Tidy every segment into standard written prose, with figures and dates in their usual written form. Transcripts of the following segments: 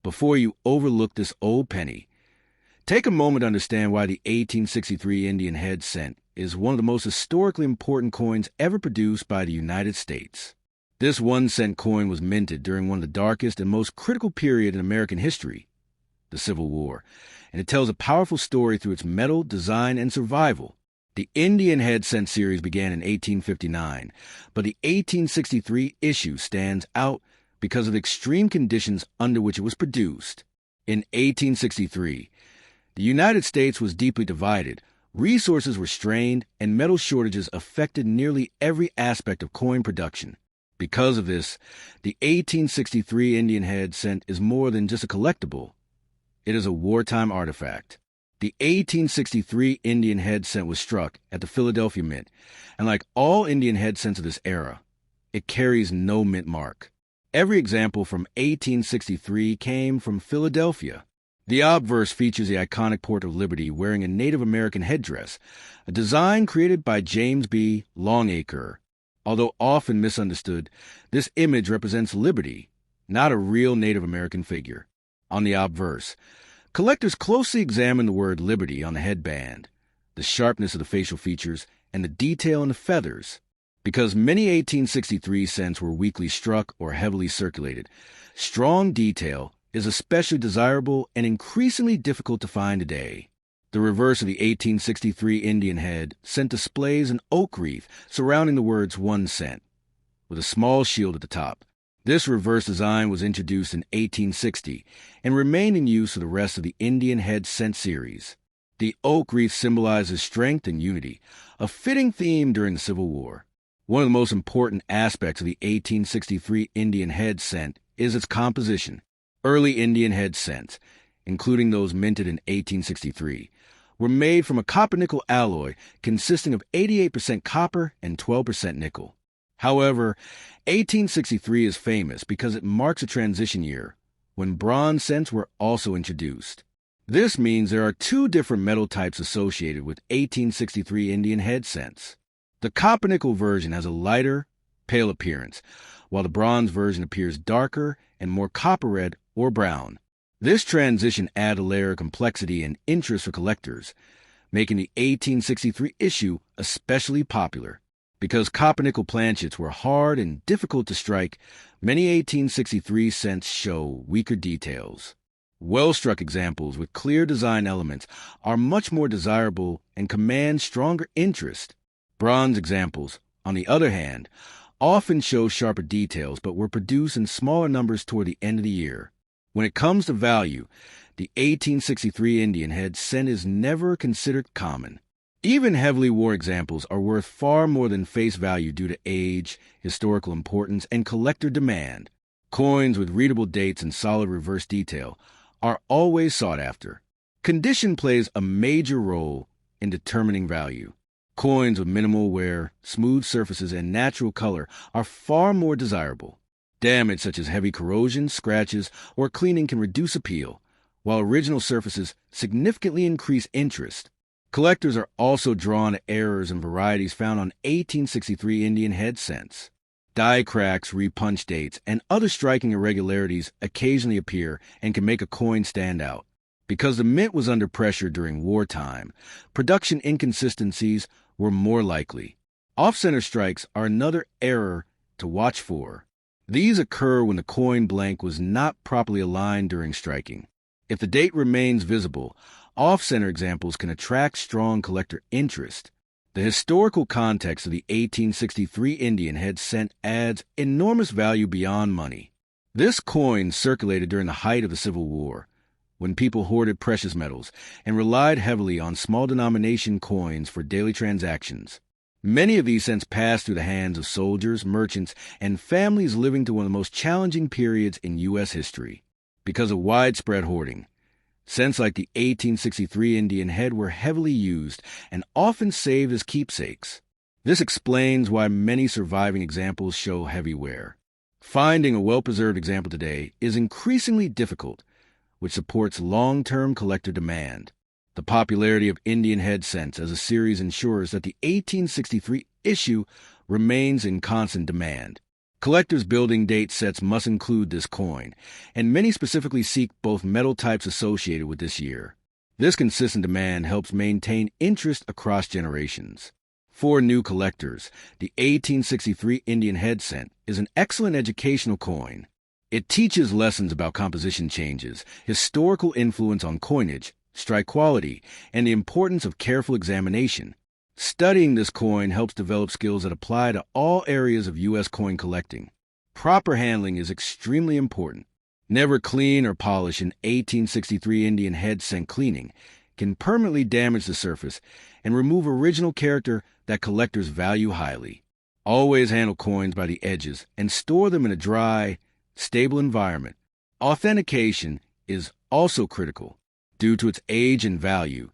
before you overlook this old penny, take a moment to understand why the 1863 Indian head cent is one of the most historically important coins ever produced by the United States. This 1-cent coin was minted during one of the darkest and most critical period in American history, the Civil War, and it tells a powerful story through its metal, design, and survival. The Indian head cent series began in 1859, but the 1863 issue stands out because of the extreme conditions under which it was produced. In 1863, the United States was deeply divided, resources were strained, and metal shortages affected nearly every aspect of coin production. Because of this, the 1863 Indian head cent is more than just a collectible. It is a wartime artifact. The 1863 Indian head cent was struck at the Philadelphia Mint, and like all Indian head cents of this era, it carries no mint mark. Every example from 1863 came from Philadelphia. The obverse features the iconic Portrait of Liberty wearing a Native American headdress, a design created by James B. Longacre. Although often misunderstood, this image represents liberty, not a real Native American figure. On the obverse, collectors closely examine the word liberty on the headband, the sharpness of the facial features, and the detail in the feathers. Because many 1863 cents were weakly struck or heavily circulated, strong detail is especially desirable and increasingly difficult to find today. The reverse of the 1863 Indian head cent displays an oak wreath surrounding the words 1 cent, with a small shield at the top. This reverse design was introduced in 1860 and remained in use for the rest of the Indian head cent series. The oak wreath symbolizes strength and unity, a fitting theme during the Civil War. One of the most important aspects of the 1863 Indian head cent is its composition. Early Indian head cents, including those minted in 1863, were made from a copper-nickel alloy consisting of 88% copper and 12% nickel. However, 1863 is famous because it marks a transition year, when bronze cents were also introduced. This means there are two different metal types associated with 1863 Indian head cents. The copper-nickel version has a lighter, pale appearance, while the bronze version appears darker and more copper-red or brown. This transition added a layer of complexity and interest for collectors, making the 1863 issue especially popular. Because copper-nickel planchets were hard and difficult to strike, many 1863 cents show weaker details. Well-struck examples with clear design elements are much more desirable and command stronger interest. Bronze examples, on the other hand, often show sharper details but were produced in smaller numbers toward the end of the year. When it comes to value, the 1863 Indian head cent is never considered common. Even heavily worn examples are worth far more than face value due to age, historical importance, and collector demand. Coins with readable dates and solid reverse detail are always sought after. Condition plays a major role in determining value. Coins with minimal wear, smooth surfaces, and natural color are far more desirable. Damage such as heavy corrosion, scratches, or cleaning can reduce appeal, while original surfaces significantly increase interest. Collectors are also drawn to errors and varieties found on 1863 Indian head cents. Die cracks, repunch dates, and other striking irregularities occasionally appear and can make a coin stand out. Because the mint was under pressure during wartime, production inconsistencies were more likely. Off-center strikes are another error to watch for. These occur when the coin blank was not properly aligned during striking. If the date remains visible, off-center examples can attract strong collector interest. The historical context of the 1863 Indian head cent adds enormous value beyond money. This coin circulated during the height of the Civil War, when people hoarded precious metals and relied heavily on small-denomination coins for daily transactions. Many of these cents passed through the hands of soldiers, merchants, and families living through one of the most challenging periods in U.S. history. Because of widespread hoarding, cents like the 1863 Indian head were heavily used and often saved as keepsakes. This explains why many surviving examples show heavy wear. Finding a well-preserved example today is increasingly difficult, which supports long-term collector demand. The popularity of Indian head cents as a series ensures that the 1863 issue remains in constant demand. Collectors' building date sets must include this coin, and many specifically seek both metal types associated with this year. This consistent demand helps maintain interest across generations. For new collectors, the 1863 Indian head cent is an excellent educational coin. It teaches lessons about composition changes, historical influence on coinage, strike quality, and the importance of careful examination. Studying this coin helps develop skills that apply to all areas of U.S. coin collecting. Proper handling is extremely important. Never clean or polish an 1863 Indian head cent. Cleaning can permanently damage the surface and remove original character that collectors value highly. Always handle coins by the edges and store them in a dry, stable environment. Authentication is also critical. Due to its age and value,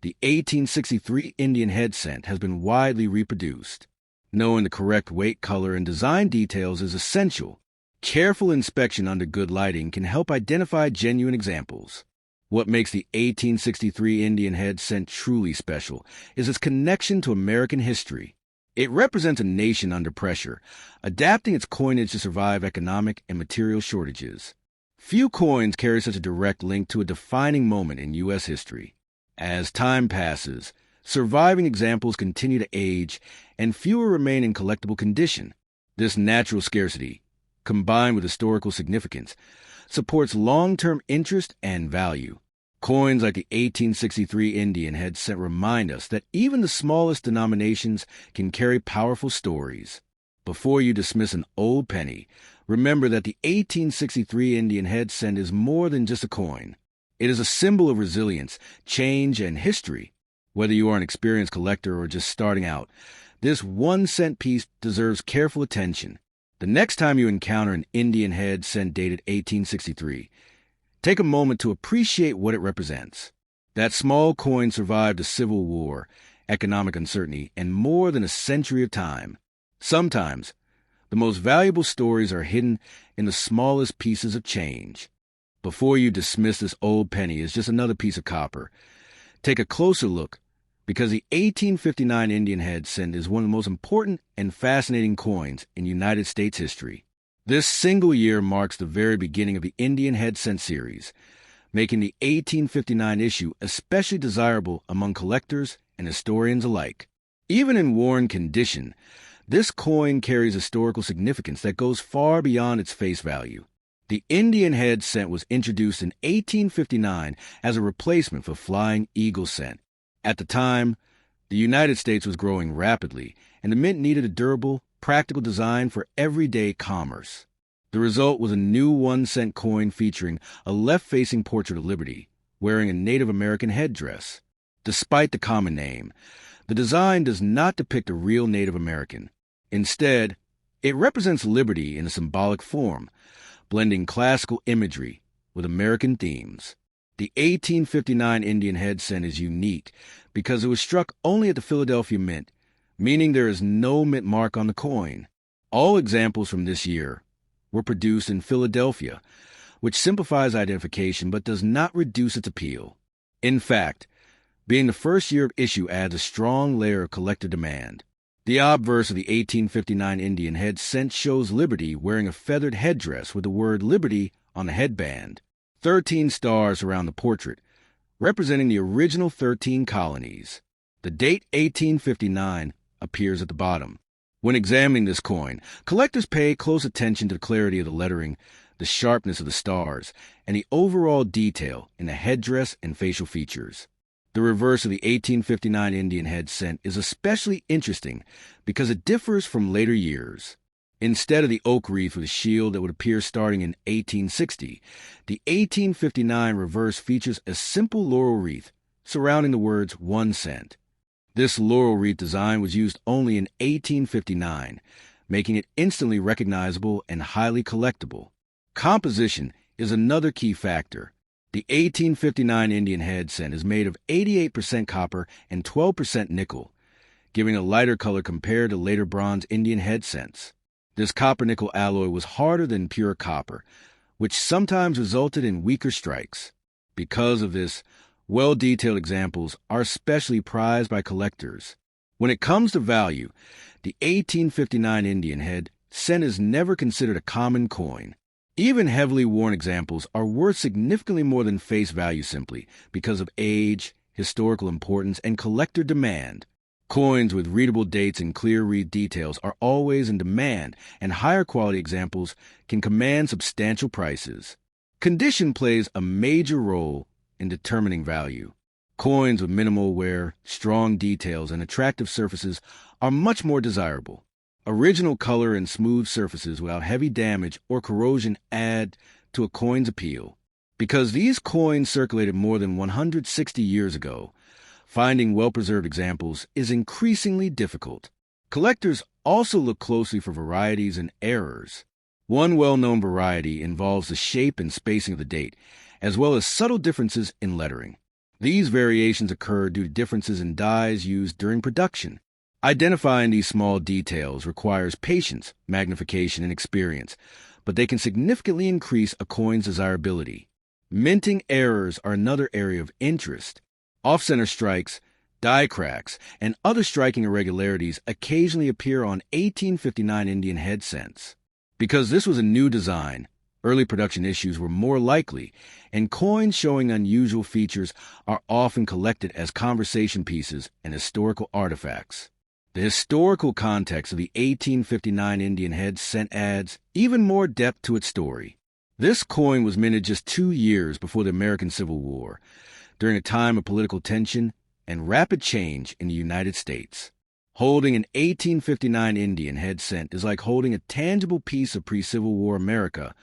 the 1863 Indian head cent has been widely reproduced. Knowing the correct weight, color, and design details is essential. Careful inspection under good lighting can help identify genuine examples. What makes the 1863 Indian head cent truly special is its connection to American history. It represents a nation under pressure, adapting its coinage to survive economic and material shortages. Few coins carry such a direct link to a defining moment in U.S. history. As time passes, surviving examples continue to age, and fewer remain in collectible condition. This natural scarcity, combined with historical significance, supports long-term interest and value. Coins like the 1863 Indian head cent remind us that even the smallest denominations can carry powerful stories. Before you dismiss an old penny, remember that the 1863 Indian head cent is more than just a coin. It is a symbol of resilience, change, and history. Whether you are an experienced collector or just starting out, this 1 cent piece deserves careful attention. The next time you encounter an Indian head cent dated 1863, take a moment to appreciate what it represents. That small coin survived a civil war, economic uncertainty, and more than a century of time. Sometimes, the most valuable stories are hidden in the smallest pieces of change. Before you dismiss this old penny as just another piece of copper, take a closer look, because the 1859 Indian head cent is one of the most important and fascinating coins in United States history. This single year marks the very beginning of the Indian head cent series, making the 1859 issue especially desirable among collectors and historians alike. Even in worn condition, this coin carries historical significance that goes far beyond its face value. The Indian head cent was introduced in 1859 as a replacement for flying eagle cent. At the time, the United States was growing rapidly, and the mint needed a durable, practical design for everyday commerce. The result was a new 1 cent coin featuring a left-facing portrait of Liberty, wearing a Native American headdress. Despite the common name, the design does not depict a real Native American. Instead, it represents liberty in a symbolic form, blending classical imagery with American themes. The 1859 Indian head cent is unique because it was struck only at the Philadelphia Mint, meaning there is no mint mark on the coin. All examples from this year were produced in Philadelphia, which simplifies identification but does not reduce its appeal. In fact, being the first year of issue adds a strong layer of collector demand. The obverse of the 1859 Indian head cent shows Liberty wearing a feathered headdress with the word Liberty on the headband. 13 stars surround the portrait, representing the original 13 colonies. The date 1859 appears at the bottom. When examining this coin, collectors pay close attention to the clarity of the lettering, the sharpness of the stars, and the overall detail in the headdress and facial features. The reverse of the 1859 Indian head cent is especially interesting because it differs from later years. Instead of the oak wreath with a shield that would appear starting in 1860, the 1859 reverse features a simple laurel wreath surrounding the words 1 cent. This laurel wreath design was used only in 1859, making it instantly recognizable and highly collectible. Composition is another key factor. The 1859 Indian head cent is made of 88% copper and 12% nickel, giving a lighter color compared to later bronze Indian head cents. This copper-nickel alloy was harder than pure copper, which sometimes resulted in weaker strikes. Because of this, well-detailed examples are especially prized by collectors. When it comes to value, the 1859 Indian head cent is never considered a common coin. Even heavily worn examples are worth significantly more than face value simply because of age, historical importance, and collector demand. Coins with readable dates and clear read details are always in demand, and higher quality examples can command substantial prices. Condition plays a major role in determining value. Coins with minimal wear, strong details, and attractive surfaces are much more desirable. Original color and smooth surfaces without heavy damage or corrosion add to a coin's appeal. Because these coins circulated more than 160 years ago, finding well-preserved examples is increasingly difficult. Collectors also look closely for varieties and errors. One well-known variety involves the shape and spacing of the date, as well as subtle differences in lettering. These variations occur due to differences in dyes used during production. Identifying these small details requires patience, magnification, and experience, but they can significantly increase a coin's desirability. Minting errors are another area of interest. Off-center strikes, die cracks, and other striking irregularities occasionally appear on 1859 Indian head cents. Because this was a new design, early production issues were more likely, and coins showing unusual features are often collected as conversation pieces and historical artifacts. The historical context of the 1859 Indian head cent adds even more depth to its story. This coin was minted just 2 years before the American Civil War, during a time of political tension and rapid change in the United States. Holding an 1859 Indian head cent is like holding a tangible piece of pre-Civil War America,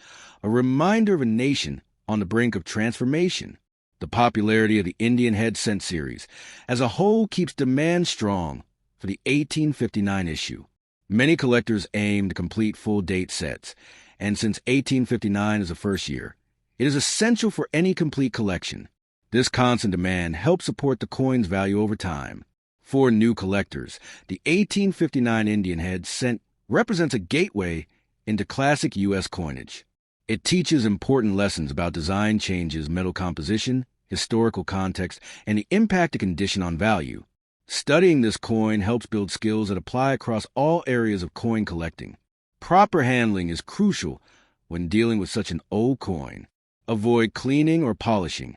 a reminder of a nation on the brink of transformation. The popularity of the Indian head cent series as a whole keeps demand strong for the 1859 issue. Many collectors aim to complete full date sets, and since 1859 is the first year, it is essential for any complete collection. This constant demand helps support the coin's value over time. For new collectors, the 1859 Indian head cent represents a gateway into classic U.S. coinage. It teaches important lessons about design changes, metal composition, historical context, and the impact of condition on value. Studying this coin helps build skills that apply across all areas of coin collecting. Proper handling is crucial when dealing with such an old coin. Avoid cleaning or polishing,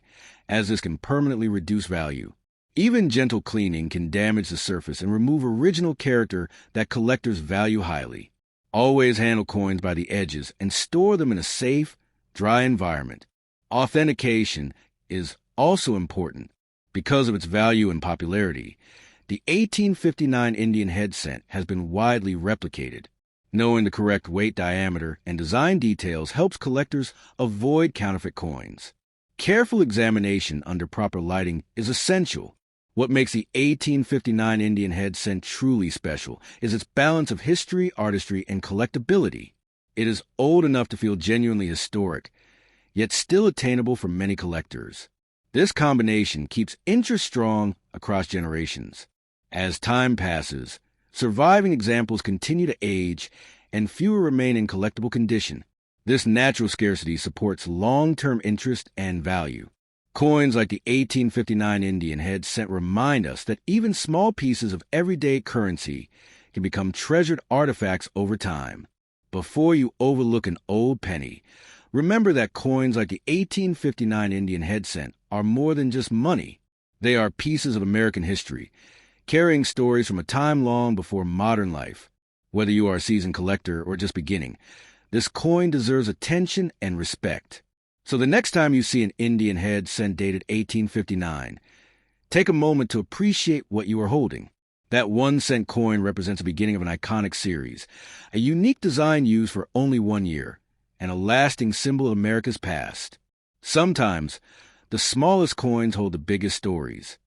as this can permanently reduce value. Even gentle cleaning can damage the surface and remove original character that collectors value highly. Always handle coins by the edges and store them in a safe, dry environment. Authentication is also important. Because of its value and popularity, the 1859 Indian head cent has been widely replicated. Knowing the correct weight, diameter, and design details helps collectors avoid counterfeit coins. Careful examination under proper lighting is essential. What makes the 1859 Indian head cent truly special is its balance of history, artistry, and collectability. It is old enough to feel genuinely historic, yet still attainable for many collectors. This combination keeps interest strong across generations. As time passes, surviving examples continue to age, and fewer remain in collectible condition. This natural scarcity supports long-term interest and value. Coins like the 1859 Indian head cent remind us that even small pieces of everyday currency can become treasured artifacts over time. Before you overlook an old penny, remember that coins like the 1859 Indian head cent are more than just money. They are pieces of American history, carrying stories from a time long before modern life. Whether you are a seasoned collector or just beginning, this coin deserves attention and respect. So the next time you see an Indian head cent dated 1859, take a moment to appreciate what you are holding. That 1 cent coin represents the beginning of an iconic series, a unique design used for only 1 year, and a lasting symbol of America's past. Sometimes, the smallest coins hold the biggest stories.